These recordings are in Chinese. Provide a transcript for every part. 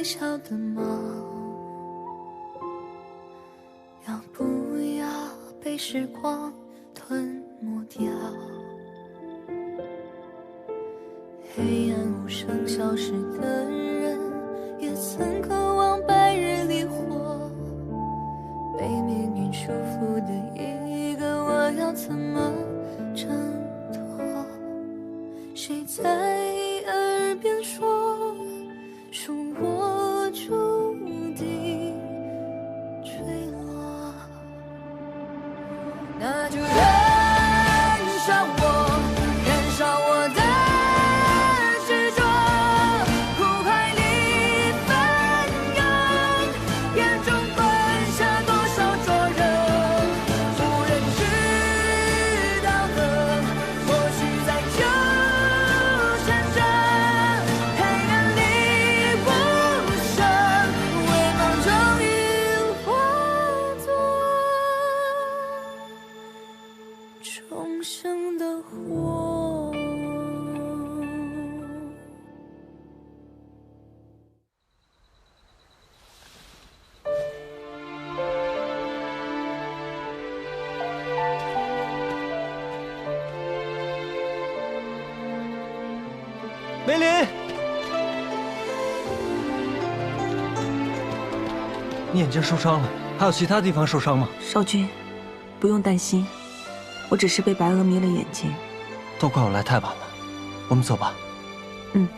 小的吗？要不要被时光吞没掉？黑暗无声消失的人，也曾渴望白日里活。被命运束缚的一个我，要怎么挣脱？谁在耳边说我注定坠落？那就燃烧我，燃烧我的执着，苦海里翻涌，眼中灌下多少灼热，无人知道的，或许在纠缠着黑暗里无声，微光终于化作重生的火。梅林，你眼睛受伤了，还有其他地方受伤吗？少君，不用担心，我只是被白鹅迷了眼睛。都怪我来太晚了，我们走吧。嗯。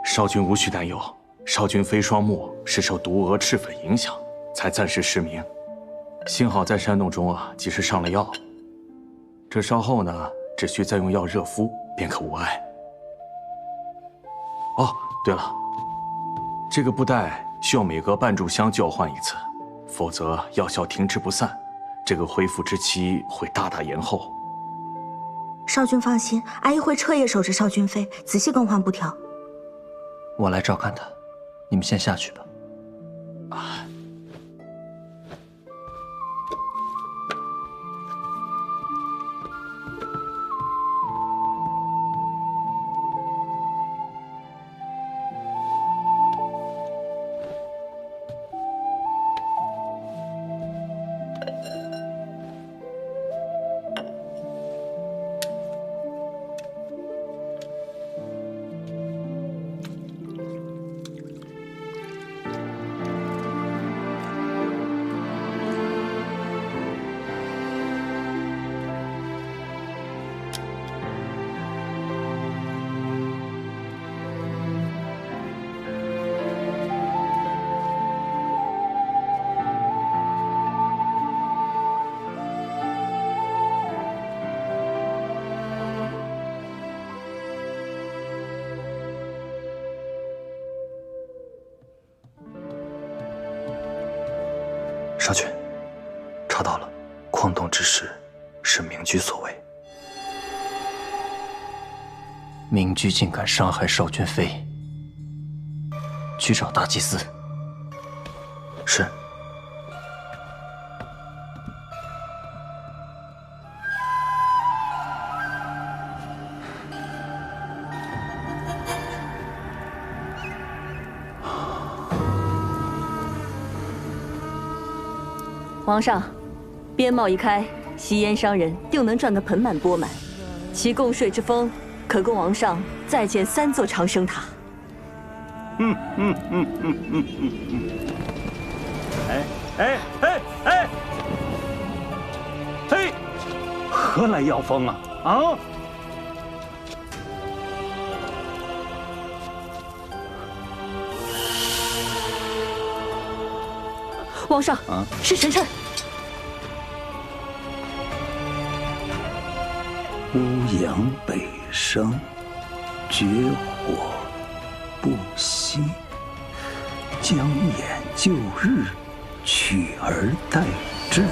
少君无需担忧，少君飞双目是受毒蛾赤粉影响，才暂时失明。幸好在山洞中及时上了药，这稍后呢，只需再用药热敷，便可无碍。哦，对了，这个布袋需要每隔半炷香就要换一次，否则药效停滞不散，这个恢复之期会大大延后。少君放心，阿姨会彻夜守着少君妃，仔细更换布条。我来照看他，你们先下去吧。少君，查到了，矿洞之事是明居所为。明居竟敢伤害少君妃，去找大祭司。是。皇上，边贸一开，吸烟商人定能赚得盆满钵满，其供税之丰，可供王上再建3座长生塔。嘿，何来妖风啊？啊！皇上，是臣臣。乌阳北升，绝火不息，将掩旧日，取而代之。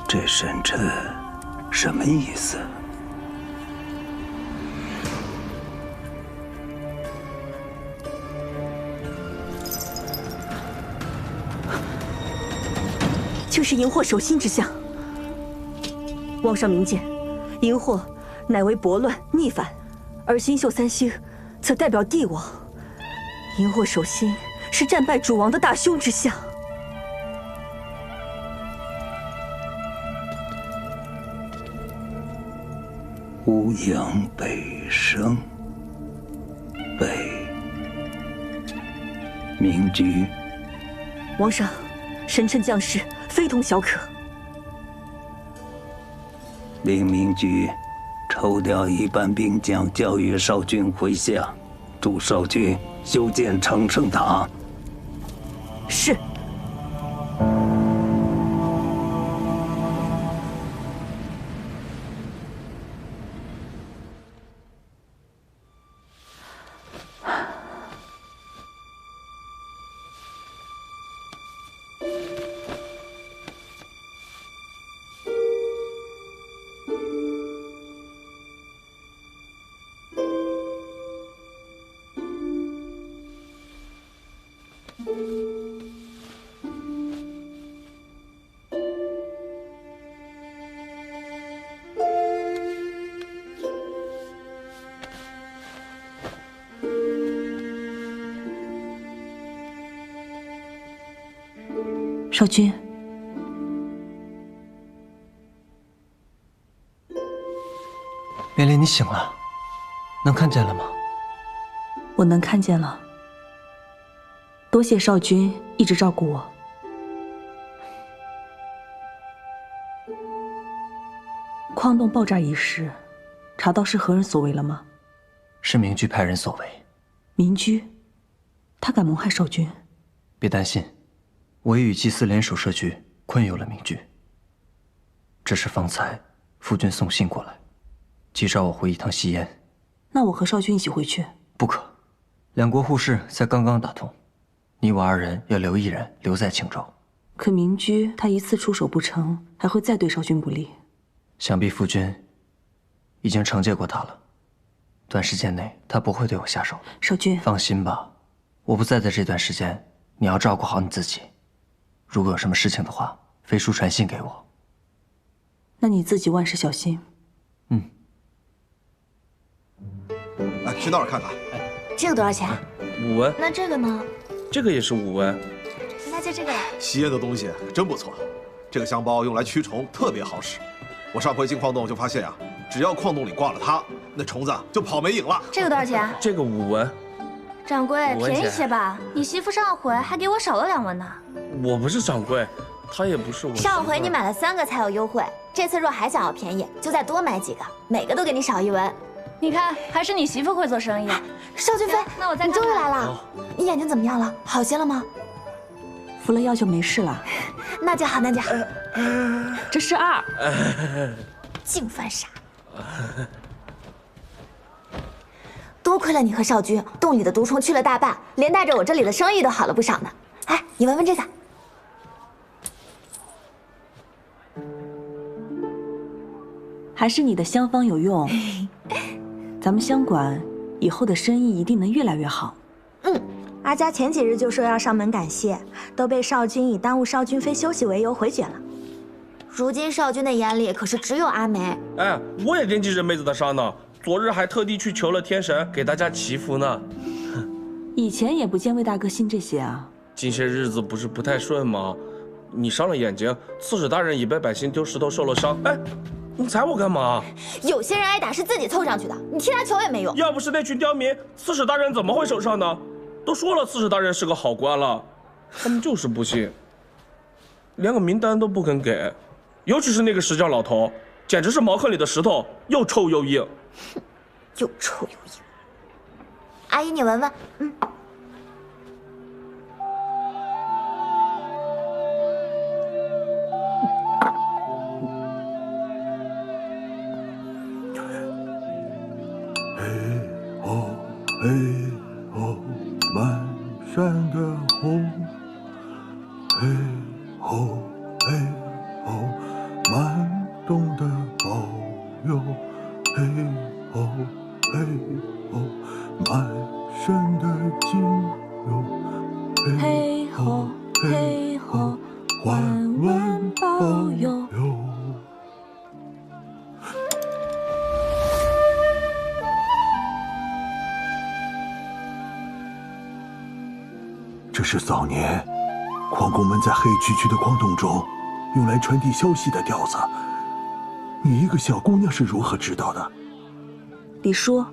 这神辰什么意思？就是荧惑守心之象。皇上明鉴，荧惑乃为悖乱逆反，而星宿三星则代表帝王。荧惑守心是战败主王的大凶之象。无阳北升，北明居。皇上，神辰将士非同小可。令明居抽调一班兵将，教育少君回下，助少君修建长生塔。是。少君，莲莲，你醒了，能看见了吗？我能看见了。多谢少君一直照顾我。矿洞爆炸一事，查到是何人所为了吗？是明居派人所为。明居，他敢谋害少君？别担心，我已与祭司联手设局，困囿了明居。只是方才夫君送信过来，急召我回一趟西燕。那我和少君一起回去。不可，两国互市才刚刚打通，你我二人要留一人留在青州。可明居他一次出手不成，还会再对少君不利。想必夫君已经惩戒过他了，短时间内他不会对我下手。少君，放心吧，我不在的这段时间，你要照顾好你自己。如果有什么事情的话，飞书传信给我。那你自己万事小心。嗯。哎，去那儿看看。这个多少钱5文。那这个呢？这个也是5文。那就这个了。西燕的东西真不错，这个香包用来驱虫特别好使。我上回进矿洞就发现呀，只要矿洞里挂了它，那虫子就跑没影了。这个多少钱？这个5文。掌柜，便宜些吧。你媳妇上回还给我少了2文呢。我不是掌柜，她也不是我。上回你买了3个才有优惠，这次若还想要便宜，就再多买几个，每个都给你少1文。你看，还是你媳妇会做生意。邵君飞，那我再你终于来了，你眼睛怎么样了？好些了吗？服了药就没事了。那就好，那就好。这是2。净犯傻。多亏了你和少君，洞里的毒虫去了大半，连带着我这里的生意都好了不少呢。哎，你闻闻这个。还是你的香方有用。咱们香馆以后的生意一定能越来越好。阿佳前几日就说要上门感谢，都被少君以耽误少君妃休息为由回绝了。如今少君的眼里可是只有阿梅。哎，我也惦记着妹子的伤呢，昨日还特地去求了天神，给大家祈福呢。以前也不见魏大哥信这些啊。近些日子不是不太顺吗？你伤了眼睛，刺史大人也被百姓丢石头受了伤。哎，你踩我干嘛？有些人挨打是自己凑上去的，你替他求也没用。要不是那群刁民，刺史大人怎么会受伤呢？都说了，刺史大人是个好官了，他们就是不信，连个名单都不肯给。尤其是那个石匠老头，简直是茅坑里的石头，又臭又硬。哼，又臭又硬。阿姨，你闻闻，哦嘿哦，满山的红。嘿哦嘿哦，满洞的宝哟。嘿哦嘿哦，满身的金哟。嘿吼嘿吼，万万保佑。这是早年矿工们在黑黢黢的矿洞中用来传递消息的调子。你一个小姑娘是如何知道的？李叔，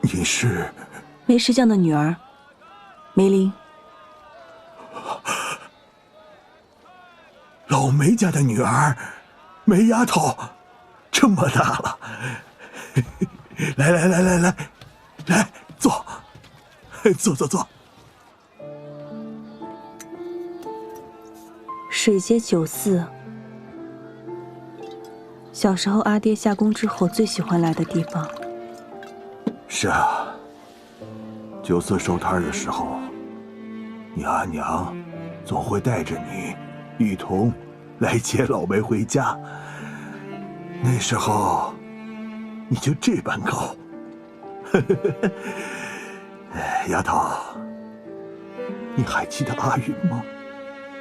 你是梅石匠的女儿，梅林。老梅家的女儿，梅丫头，这么大了。来，坐。水街94，小时候阿爹下工之后最喜欢来的地方。是啊，94收摊的时候，你阿娘总会带着你一同来接老梅回家。那时候你就这般高。丫头，你还记得阿云吗？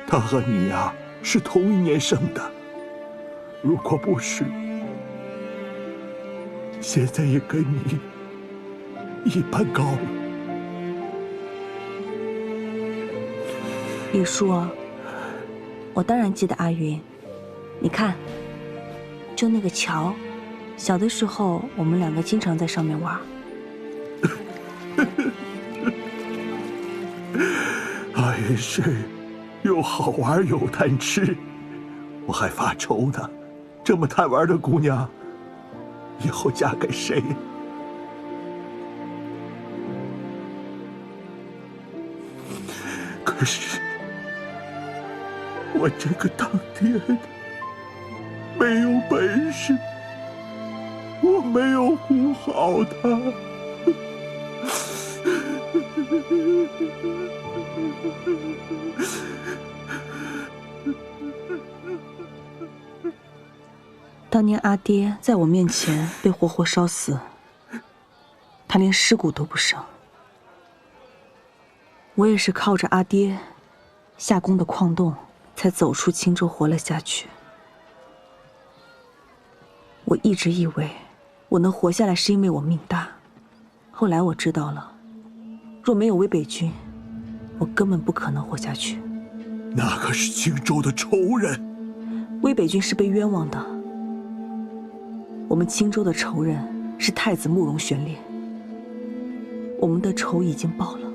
她和你呀是同一年生的。如果不是，现在也跟你一般高了。李叔，我当然记得阿云。你看，就那个桥，小的时候我们两个经常在上面玩。阿云是又好玩又贪吃，我还发愁呢。这么贪玩的姑娘，以后嫁给谁？可是我这个当爹的没有本事，我没有护好她。当年阿爹在我面前被活活烧死，他连尸骨都不剩。我也是靠着阿爹下工的矿洞，才走出青州活了下去。我一直以为我能活下来是因为我命大，后来我知道了，若没有魏北军，我根本不可能活下去。那可是青州的仇人。魏北军是被冤枉的，我们青州的仇人是太子慕容玄烈，我们的仇已经报了。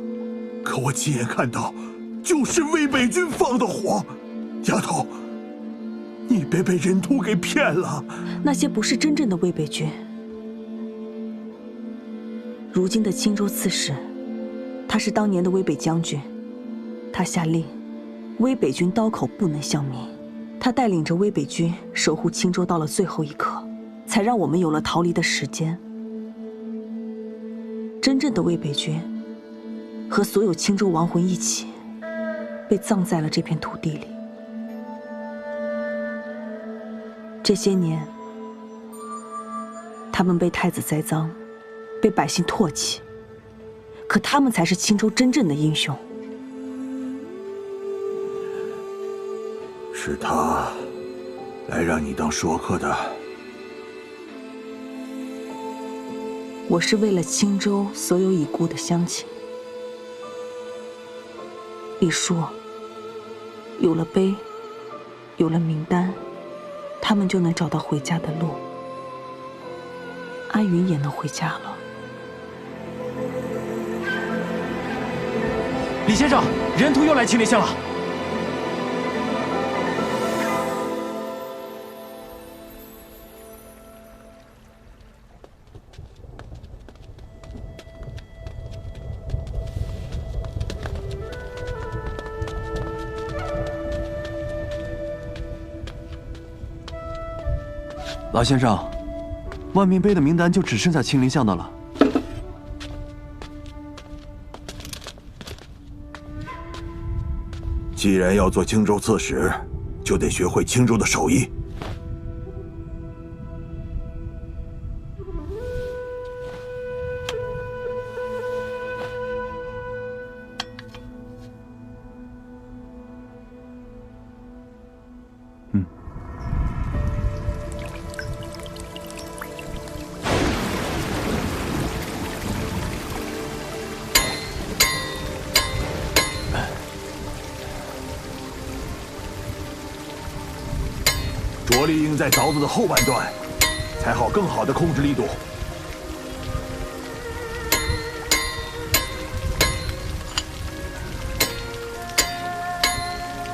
可我亲眼看到，就是魏北军放的火。丫头，你别被人徒给骗了。那些不是真正的魏北军。如今的青州刺史，他是当年的魏北将军，他下令，魏北军刀口不能相明。他带领着魏北军守护青州到了最后一刻，才让我们有了逃离的时间。真正的魏北军和所有青州亡魂一起，被葬在了这片土地里。这些年，他们被太子栽赃，被百姓唾弃，可他们才是青州真正的英雄。是他来让你当说客的。我是为了青州所有已故的乡亲。李叔，有了碑，有了名单，他们就能找到回家的路。阿云也能回家了。李先生，人徒又来青莲县了。老先生，万民碑的名单就只剩下青林巷的了。既然要做青州刺史，就得学会青州的手艺。着力应在凿子的后半段，才好更好的控制力度。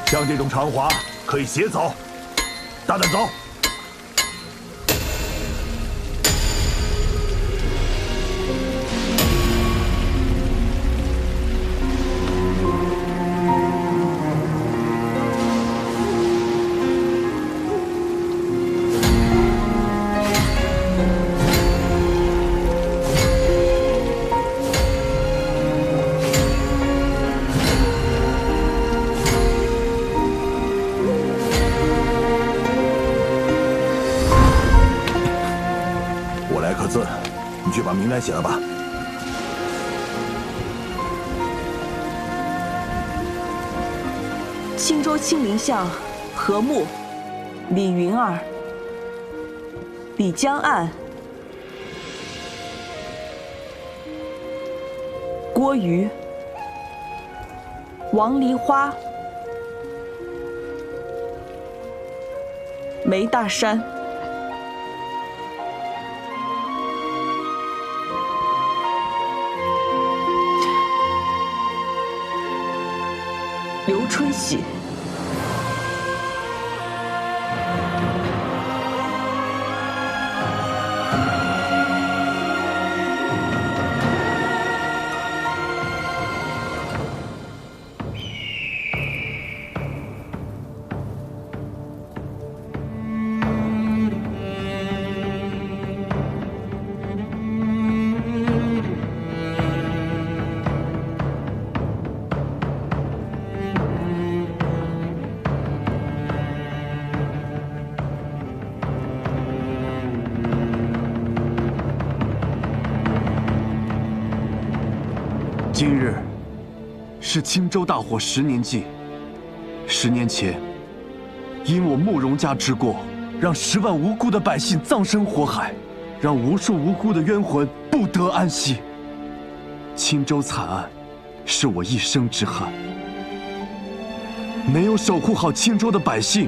像这种长滑可以斜凿，大胆凿。名单写了吧？青州青林巷何木、李云儿、李江岸、郭瑜、王梨花、梅大山。刘春喜、今日是青州大火10年祭。10年前，因我慕容家之过，让10万无辜的百姓葬身火海，让无数无辜的冤魂不得安息。青州惨案，是我一生之憾。没有守护好青州的百姓，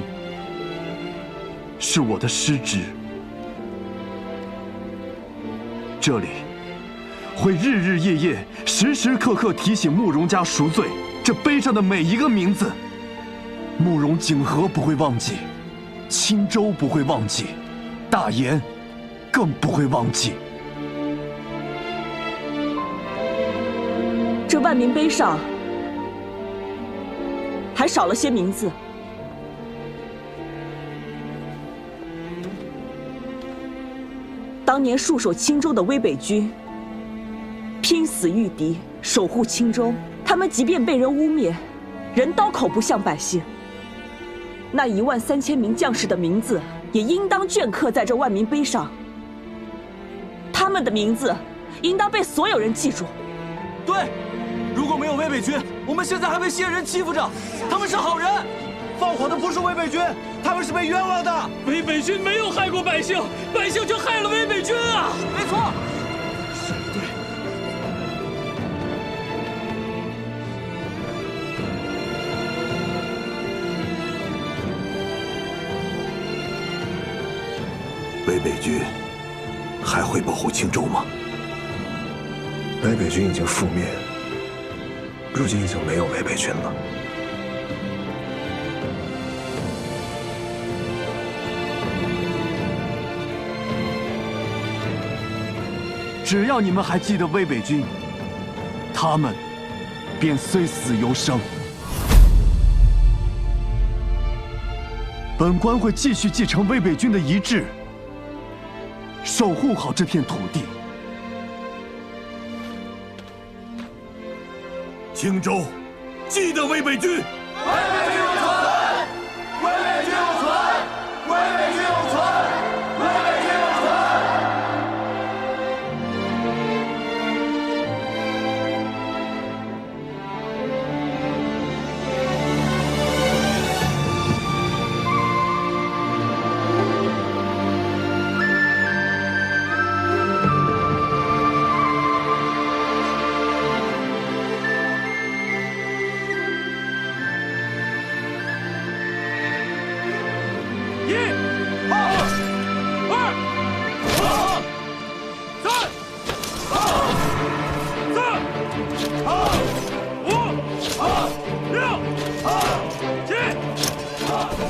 是我的失职。这里会日日夜夜、时时刻刻提醒慕容家赎罪。这碑上的每一个名字，慕容景和不会忘记，青州不会忘记，大言更不会忘记。这万民碑上还少了些名字。当年戍守青州的威北军，拼死御敌，守护青州。他们即便被人污蔑，仍刀口不向百姓。那13000名将士的名字，也应当镌刻在这万民碑上。他们的名字，应当被所有人记住。对，如果没有威北军，我们现在还被些人欺负着。他们是好人。放火的不是威北军，他们是被冤枉的。威北军没有害过百姓，百姓却害了威北军啊！没错。威北军还会保护青州吗？威北军已经覆灭，如今已经没有威北军了。只要你们还记得威北军，他们便虽死犹生。本官会继续继承威北军的遗志，守护好这片土地。青州，记得魏北军。魏北军永存！魏北军永存！魏北军永存！魏北军永存！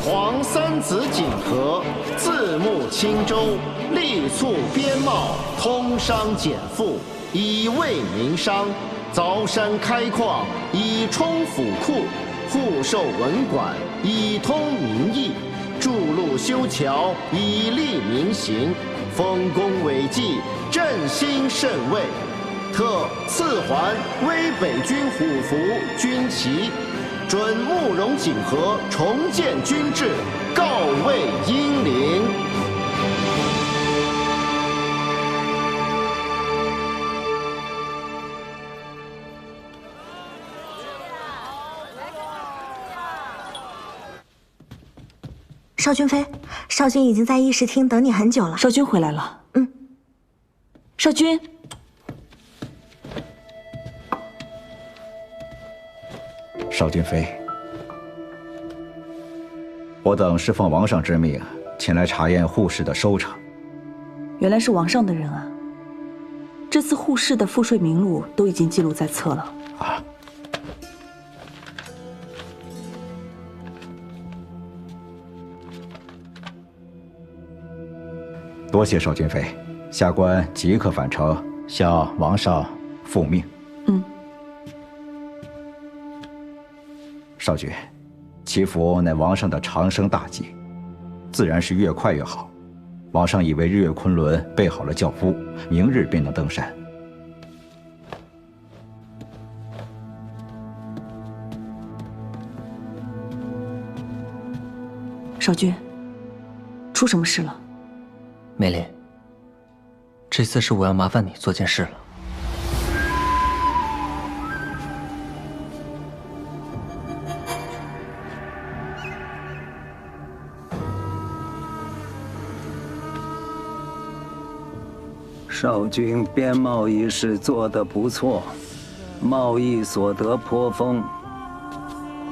黄三子锦和，字穆青州，力促边贸，通商减赋，以慰民商；凿山开矿，以充府库；户授文管，以通民意；筑路修桥，以利民行；丰功伟绩，振兴甚慰。特赐还威北军虎符、军旗。准慕容锦和重建军制，告慰英灵。少君妃，少君已经在议事厅等你很久了。少君回来了。嗯。少君。少君妃，我等是奉王上之命前来查验护市的收成。原来是王上的人啊！这次护市的赋税名录都已经记录在册了。啊！多谢少君妃，下官即刻返城向王上复命。嗯。少君，祈福乃王上的长生大计，自然是越快越好。王上已为日月昆仑备好了轿夫，明日便能登山。少君，出什么事了？梅林，这次是我要麻烦你做件事了。少君边贸一事做得不错，贸易所得颇丰。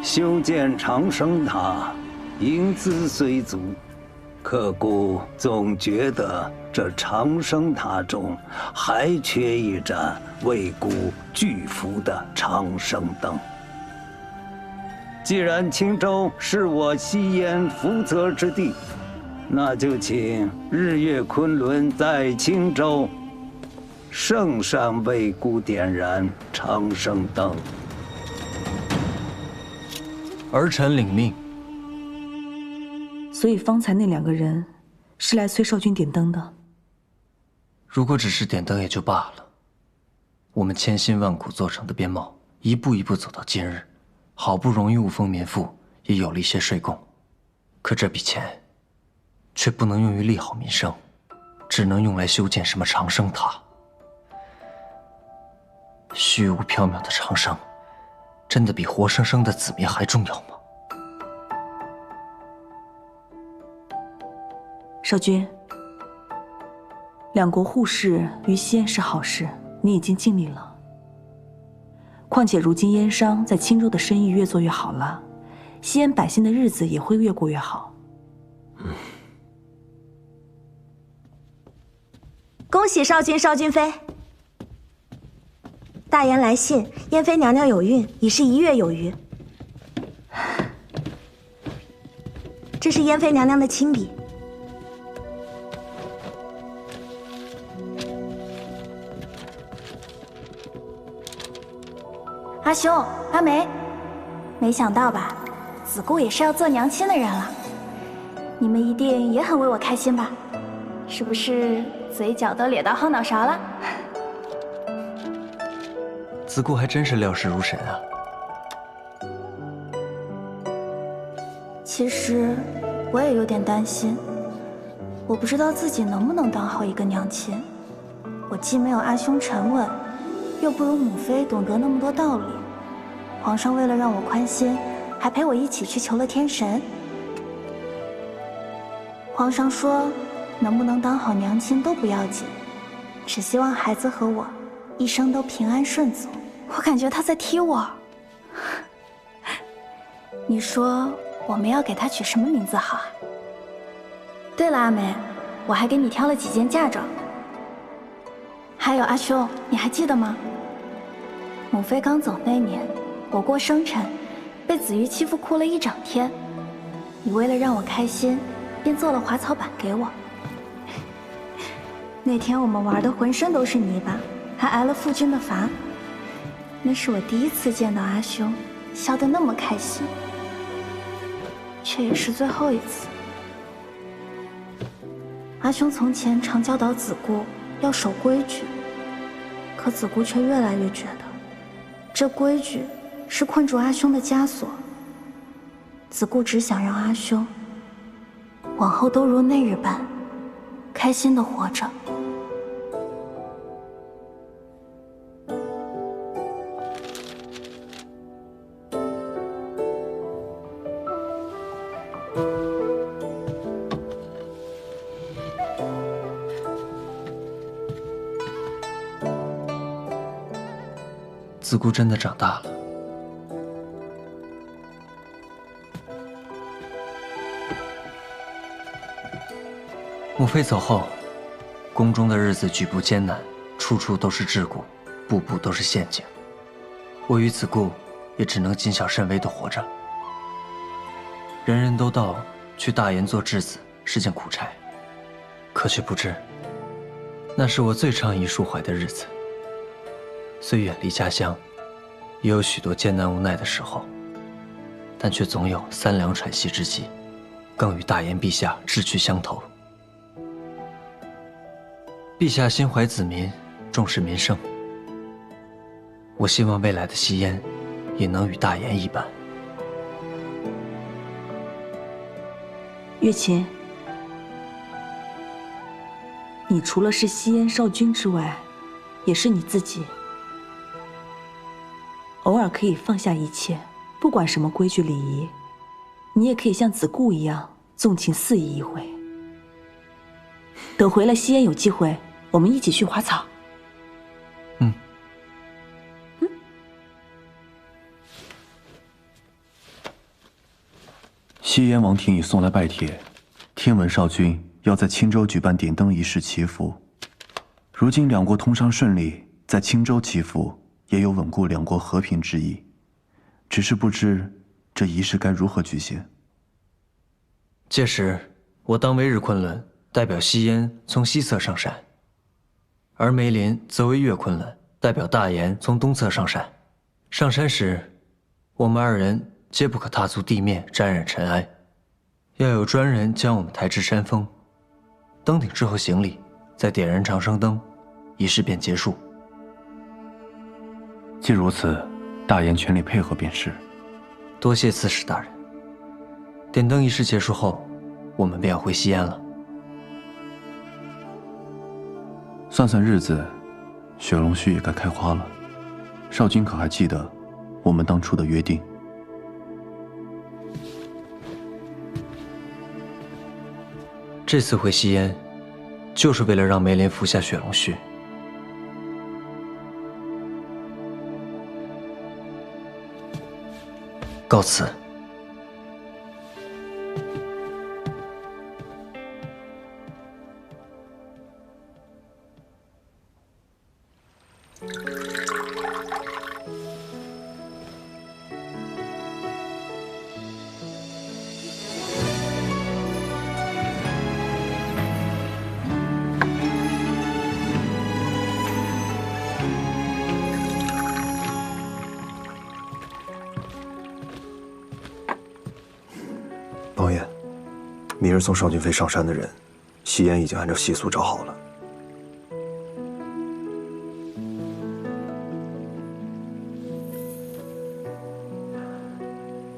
修建长生塔，营资虽足，可故总觉得这长生塔中还缺一盏为古巨幅的长生灯。既然青州是我西燕福泽之地，那就请日月昆仑在青州圣上为孤点燃长生灯。儿臣领命。所以方才那2个人是来催少君点灯的。如果只是点灯也就罢了，我们千辛万苦做成的边贸，一步一步走到今日，好不容易物丰民富，也有了一些税贡，可这笔钱却不能用于利好民生，只能用来修建什么长生塔。虚无缥缈的长生，真的比活生生的子民还重要吗？少君，2国互市于西燕是好事，你已经尽力了。况且如今燕商在青州的生意越做越好了，西燕百姓的日子也会越过越好。恭喜少君、少君妃！大言来信，燕妃娘娘有孕，已是1月有余。这是燕妃娘娘的亲笔。阿兄、阿梅，没想到吧？子姑也是要做娘亲的人了。你们一定也很为我开心吧？是不是嘴角都咧到后脑勺了？子固还真是料事如神啊。其实我也有点担心，我不知道自己能不能当好一个娘亲。我既没有阿兄沉稳，又不如母妃懂得那么多道理。皇上为了让我宽心，还陪我一起去求了天神。皇上说，能不能当好娘亲都不要紧，只希望孩子和我一生都平安顺足。我感觉他在踢我。你说我们要给他取什么名字好啊？对了，阿梅，我还给你挑了几件嫁妆。还有阿兄，你还记得吗？母妃刚走那年，我过生辰，被子瑜欺负哭了一整天。你为了让我开心，便做了滑草板给我。那天我们玩的浑身都是泥巴，还挨了父君的罚。那是我第一次见到阿兄笑得那么开心，却也是最后一次。阿兄从前常教导子固要守规矩，可子固却越来越觉得，这规矩是困住阿兄的枷锁。子固只想让阿兄往后都如那日般开心地活着。子固真的长大了。母妃走后，宫中的日子举步艰难，处处都是桎梏，步步都是陷阱。我与子固也只能谨小慎微地活着。人人都道去大研做质子是件苦差，可却不知，那是我最畅意抒怀的日子。虽远离家乡，也有许多艰难无奈的时候，但却总有三两喘息之际，更与大研陛下志趣相投。陛下心怀子民，重视民生，我希望未来的西燕也能与大研一般。月琴，你除了是西燕少君之外，也是你自己。偶尔可以放下一切，不管什么规矩礼仪，你也可以像子固一样纵情肆意一回。等回了西燕有机会，我们一起去滑草。西燕王庭已送来拜帖，听闻少君要在青州举办点灯仪式祈福。如今两国通商顺利，在青州祈福也有稳固两国和平之意，只是不知这仪式该如何举行。届时，我当为日昆仑，代表西燕从西侧上山；而梅林则为月昆仑，代表大研从东侧上山。上山时，我们二人皆不可踏足地面沾染尘埃，要有专人将我们抬至山峰。登顶之后行礼，再点燃长生灯，仪式便结束。既如此，大研全力配合便是。多谢刺史大人。点灯仪式结束后，我们便要回西安了。算算日子，雪龙须也该开花了。少君可还记得我们当初的约定？这次回西燕，就是为了让梅林服下雪龙须。告辞。王爷，明日送少君妃上山的人，席宴已经按照习俗找好了。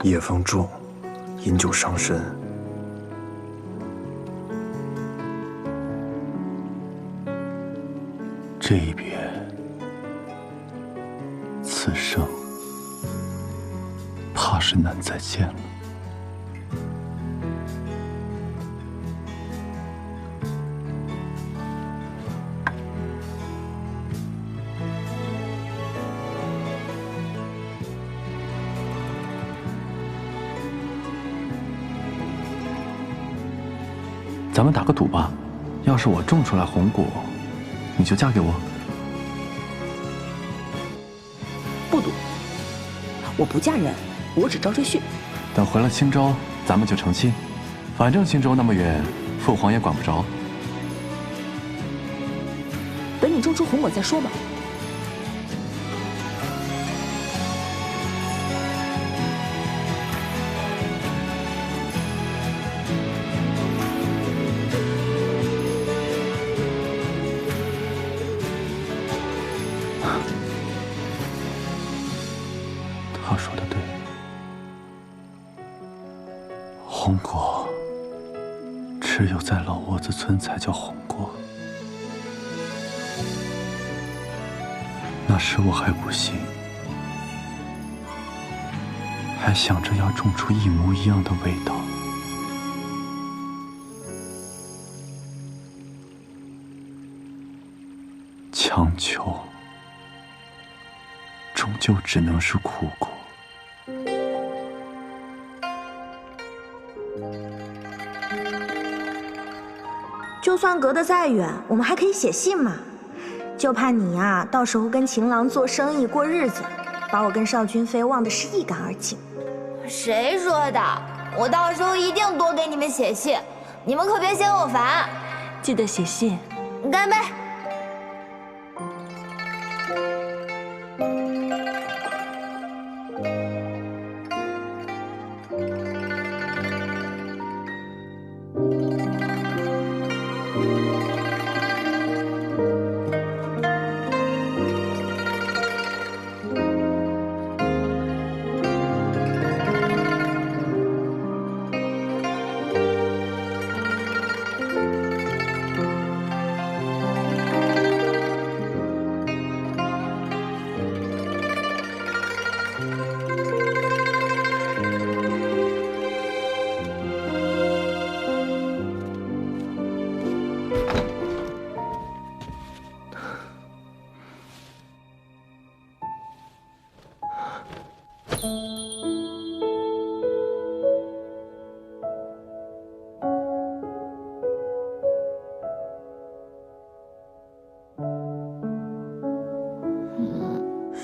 夜风重，饮酒伤身。这一别，此生怕是难再见了。咱们打个赌吧，要是我种出来红果，你就嫁给我。不赌，我不嫁人，我只招赘婿。等回了青州，咱们就成亲。反正青州那么远，父皇也管不着。等你种出红果再说吧。他说的对，红果只有在老窝子村才叫红果。那时我还不信，还想着要种出一模一样的味道。强求终究只能是苦果。就算隔得再远，我们还可以写信嘛。就怕你呀，到时候跟情郎做生意过日子，把我跟邵君飞忘得是一干二净。谁说的？我到时候一定多给你们写信，你们可别嫌我烦。记得写信。干杯！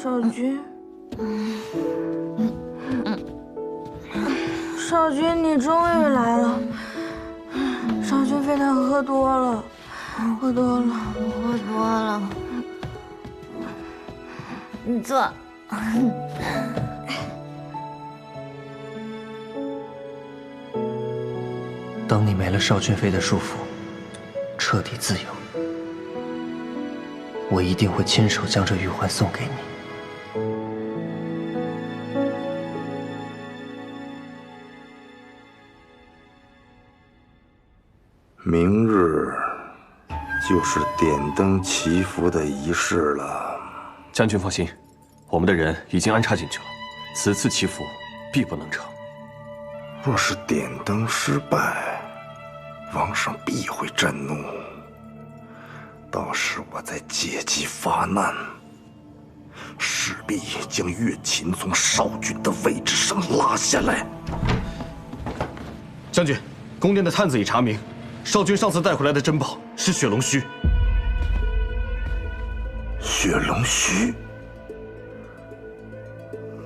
少君，少君，你终于来了。少君非他喝多了，喝多了，喝多了。你坐。等你没了邵君飞的束缚，彻底自由，我一定会亲手将这玉环送给你。明日就是点灯祈福的仪式了。将军放心，我们的人已经安插进去了，此次祈福必不能成。若是点灯失败，王上必会震怒，到时我再借机发难，势必将乐琴从少君的位置上拉下来。将军，宫殿的探子已查明，少君上次带回来的珍宝是雪龙须。雪龙须，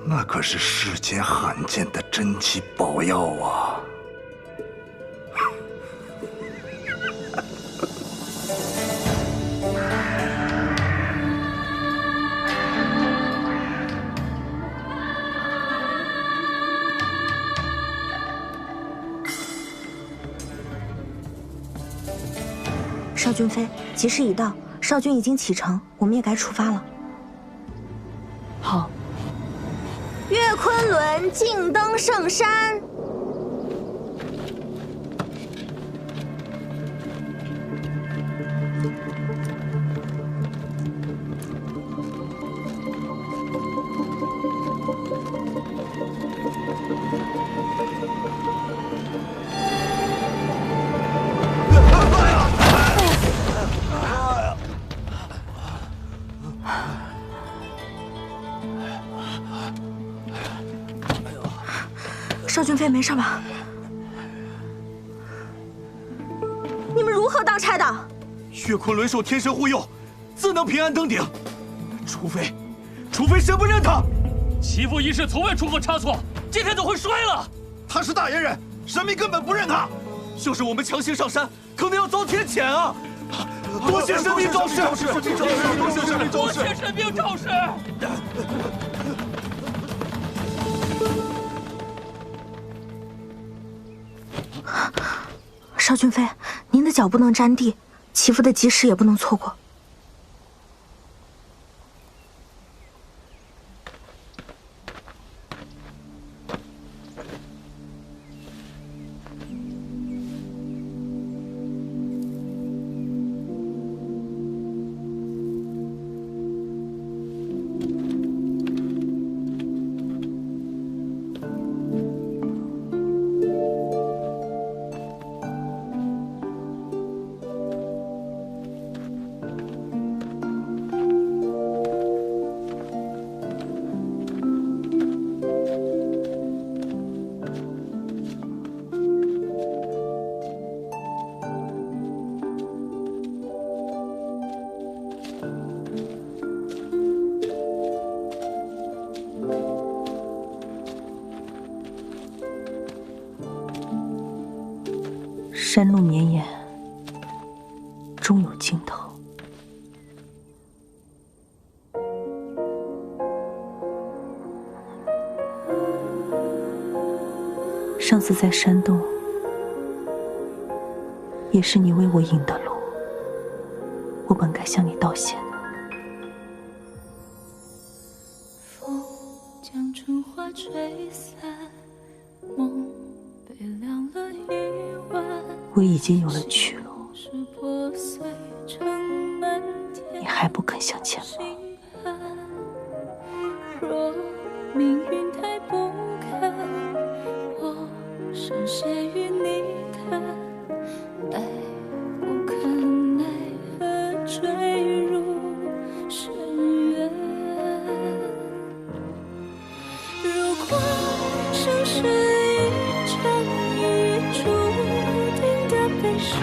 那可是世间罕见的珍奇宝药啊！少君妃，吉时已到，少君已经启程，我们也该出发了。好。月昆仑竞登圣山。少君妃没事吧？你们如何当差的？月昆仑受天神护佑，自能平安登顶。除非神不认他。齐父一事从未出过差错，今天怎会衰了？他是大言人，神明根本不认他。就是我们强行上山，可能要遭天谴啊！多谢神明昭示，多谢神明昭示。少君妃，您的脚不能沾地，祈福的吉时也不能错过。山路绵延，终有尽头。上次在山洞，也是你为我引的路，我本该向你道谢的。风将春花吹散，梦被凉了一晚。我已经有了去路，你还不肯向前吗？若命运太不堪，我深陷于泥潭，爱不可奈何坠入深渊。如果生是一场雨，注定的悲伤，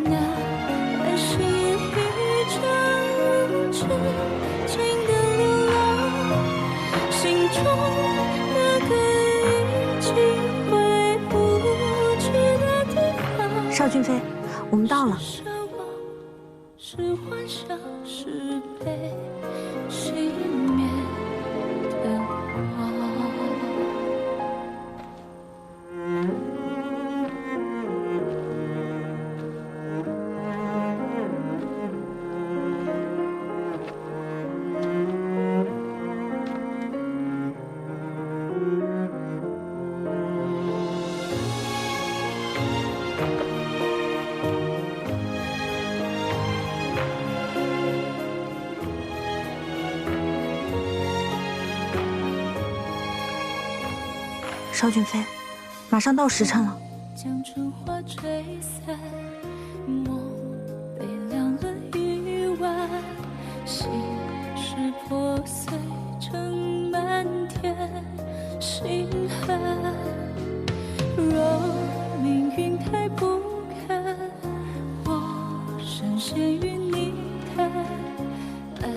那还是一场无止境的流浪，心中那个已经回不去的地方。少君妃，我们到了。是幻想，是被熄灭的光。少君妃，马上到时辰了。将春花吹散，梦被凉了一晚，心事破碎成漫天星汉。若命运太不堪，我深陷于泥潭，爱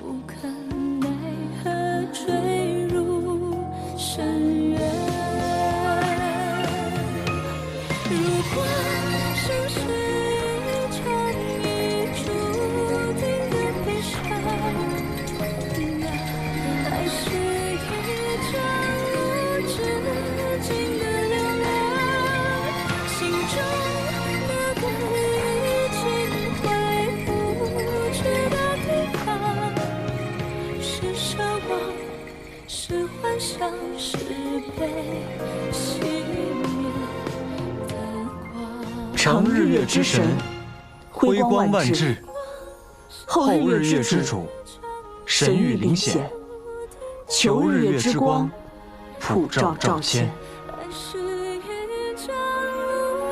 无可奈何坠入深渊。如果生是一场已注定的悲伤，那还是一场无止境的流浪，心中那个日月之神，辉光万至；后日月之主，神域灵显；求日月之光，普照赵谦。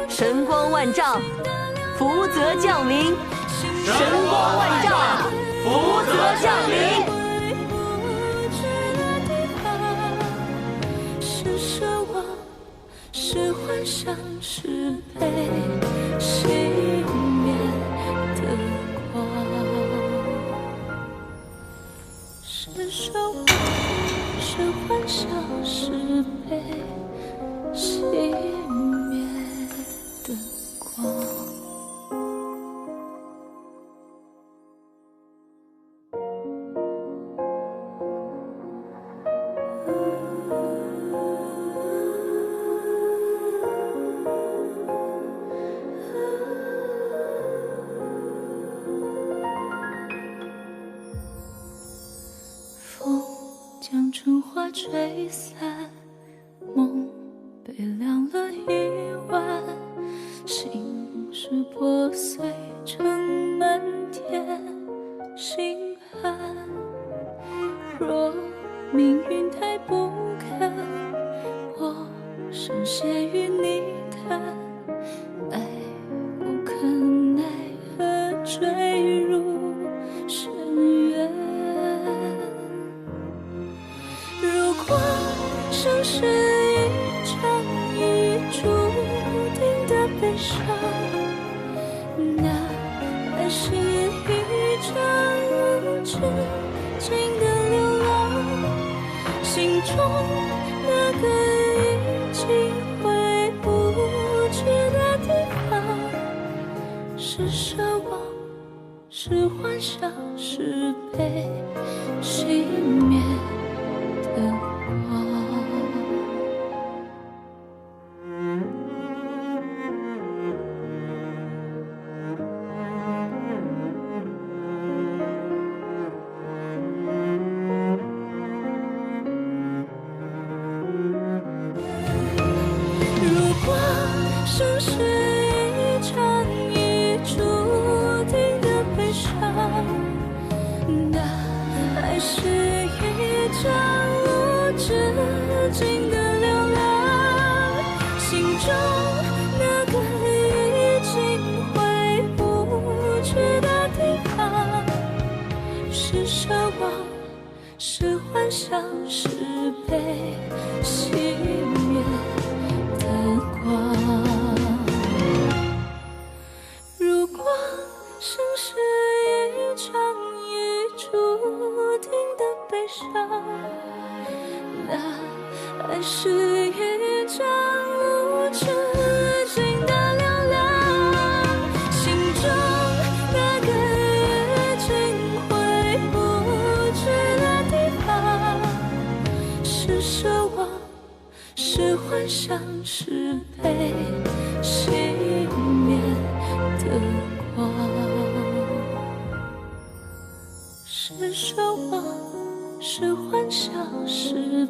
神光万丈，福泽降临；神光万丈，福泽降临。是奢望，是幻想，是被熄灭的光。是奢望，是幻想，是被熄灭的光。风将春花吹散，梦被凉了一晚，心事破碎成漫天星汉。若命运太不堪，我深陷于泥潭，爱无可奈何坠入深渊。如果生是一场已注定的悲伤，那爱是一场无止境的流浪。心中那个已经回不去的地方，是奢望，是幻想，是被熄灭的光。如果生是一场已注定的悲伤，那爱是一场无止境的流浪。心中那个已经回不去的地方，是奢望，是幻想，是被熄灭的光。如果生是一场已注定的悲伤，那爱是一场无止境的流浪。心中那个已经回不去的地方，是奢望，是幻想，是被熄灭的光。是奢望，是幻想，是